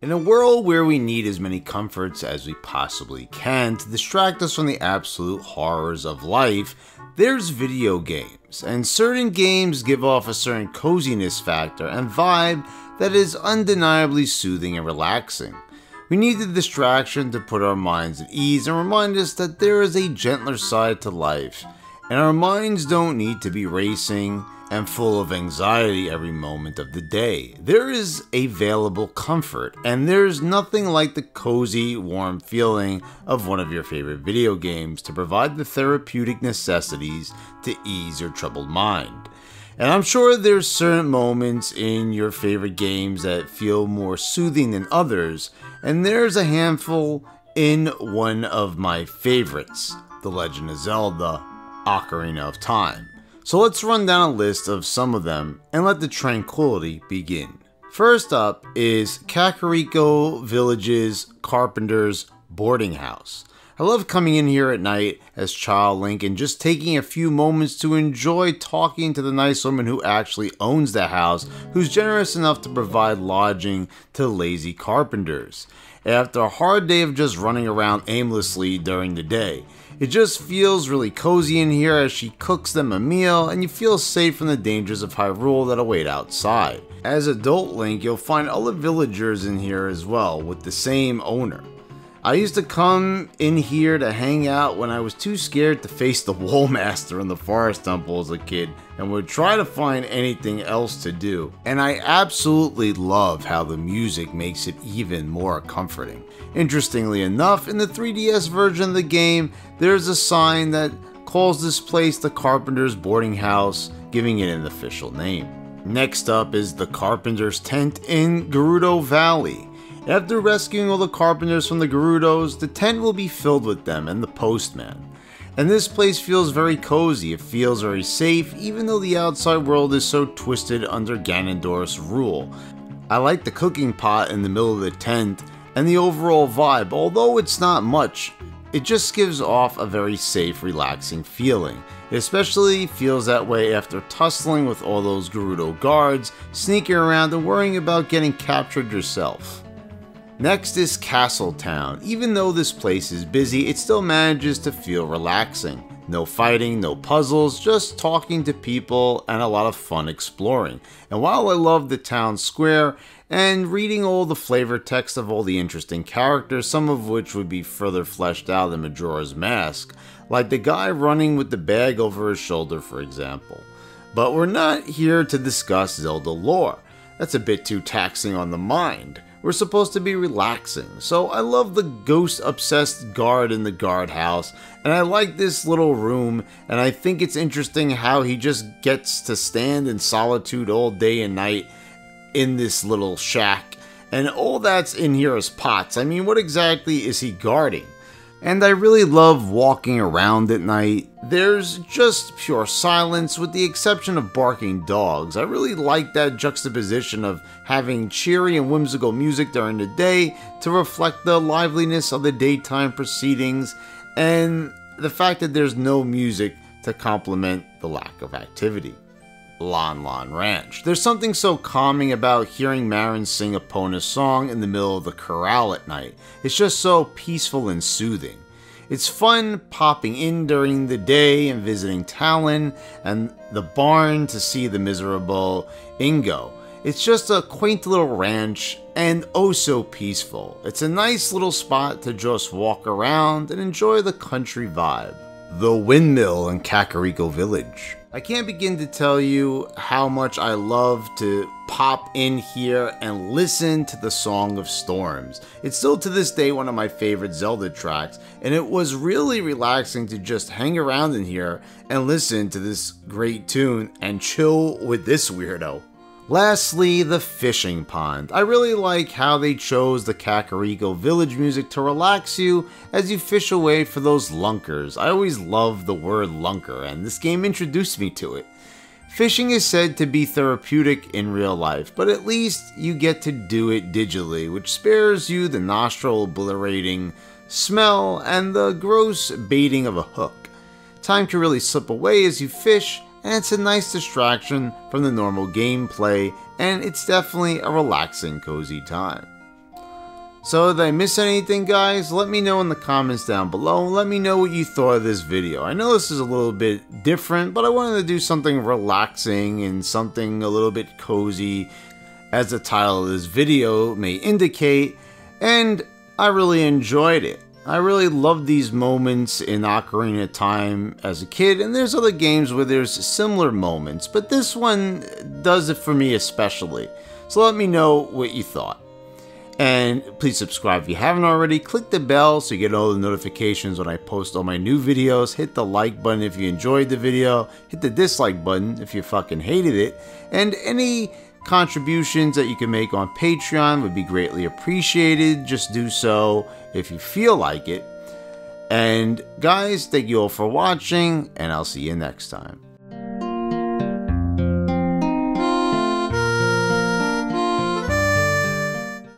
In a world where we need as many comforts as we possibly can to distract us from the absolute horrors of life, there's video games, and certain games give off a certain coziness factor and vibe that is undeniably soothing and relaxing. We need the distraction to put our minds at ease and remind us that there is a gentler side to life, and our minds don't need to be racing and full of anxiety every moment of the day. There is available comfort, and there's nothing like the cozy, warm feeling of one of your favorite video games to provide the therapeutic necessities to ease your troubled mind. And I'm sure there's certain moments in your favorite games that feel more soothing than others, and there's a handful in one of my favorites, The Legend of Zelda: Ocarina of Time. So let's run down a list of some of them and let the tranquility begin. First up is Kakariko Village's Carpenter's Boarding House. I love coming in here at night as Child Link and just taking a few moments to enjoy talking to the nice woman who actually owns the house, who's generous enough to provide lodging to lazy carpenters. After a hard day of just running around aimlessly during the day, it just feels really cozy in here as she cooks them a meal, and you feel safe from the dangers of Hyrule that await outside. As adult Link, you'll find other villagers in here as well, with the same owner. I used to come in here to hang out when I was too scared to face the Wall Master in the Forest Temple as a kid, and would try to find anything else to do. And I absolutely love how the music makes it even more comforting. Interestingly enough, in the 3DS version of the game, there's a sign that calls this place the Carpenter's Boarding House, giving it an official name. Next up is the Carpenter's Tent in Gerudo Valley. After rescuing all the carpenters from the Gerudos, the tent will be filled with them and the postman. And this place feels very cozy, it feels very safe, even though the outside world is so twisted under Ganondorf's rule. I like the cooking pot in the middle of the tent and the overall vibe. Although it's not much, it just gives off a very safe, relaxing feeling. It especially feels that way after tussling with all those Gerudo guards, sneaking around and worrying about getting captured yourself. Next is Castletown. Even though this place is busy, it still manages to feel relaxing. No fighting, no puzzles, just talking to people and a lot of fun exploring. And while I love the town square and reading all the flavor text of all the interesting characters, some of which would be further fleshed out in Majora's Mask, like the guy running with the bag over his shoulder, for example. But we're not here to discuss Zelda lore. That's a bit too taxing on the mind. We're supposed to be relaxing, so I love the ghost-obsessed guard in the guardhouse, and I like this little room, and I think it's interesting how he just gets to stand in solitude all day and night in this little shack, and all that's in here is pots. I mean, what exactly is he guarding? And I really love walking around at night. There's just pure silence with the exception of barking dogs. I really like that juxtaposition of having cheery and whimsical music during the day to reflect the liveliness of the daytime proceedings, and the fact that there's no music to complement the lack of activity. Lon Lon Ranch. There's something so calming about hearing Marin sing Epona's song in the middle of the corral at night. It's just so peaceful and soothing. It's fun popping in during the day and visiting Talon and the barn to see the miserable Ingo. It's just a quaint little ranch and oh so peaceful. It's a nice little spot to just walk around and enjoy the country vibe. The Windmill in Kakariko Village. I can't begin to tell you how much I love to pop in here and listen to the Song of Storms. It's still to this day one of my favorite Zelda tracks, and it was really relaxing to just hang around in here and listen to this great tune and chill with this weirdo. Lastly, the fishing pond. I really like how they chose the Kakariko Village music to relax you as you fish away for those lunkers. I always love the word lunker, and this game introduced me to it. Fishing is said to be therapeutic in real life, but at least you get to do it digitally, which spares you the nostril-obliterating smell and the gross baiting of a hook. Time can really slip away as you fish, and it's a nice distraction from the normal gameplay, and it's definitely a relaxing, cozy time. So did I miss anything, guys? Let me know in the comments down below. Let me know what you thought of this video. I know this is a little bit different, but I wanted to do something relaxing and something a little bit cozy, as the title of this video may indicate, and I really enjoyed it. I really loved these moments in Ocarina of Time as a kid, and there's other games where there's similar moments, but this one does it for me especially. So let me know what you thought. And please subscribe if you haven't already. Click the bell so you get all the notifications when I post all my new videos. Hit the like button if you enjoyed the video. Hit the dislike button if you fucking hated it. And any contributions that you can make on Patreon would be greatly appreciated. Just do so if you feel like it. And guys, thank you all for watching, and I'll see you next time.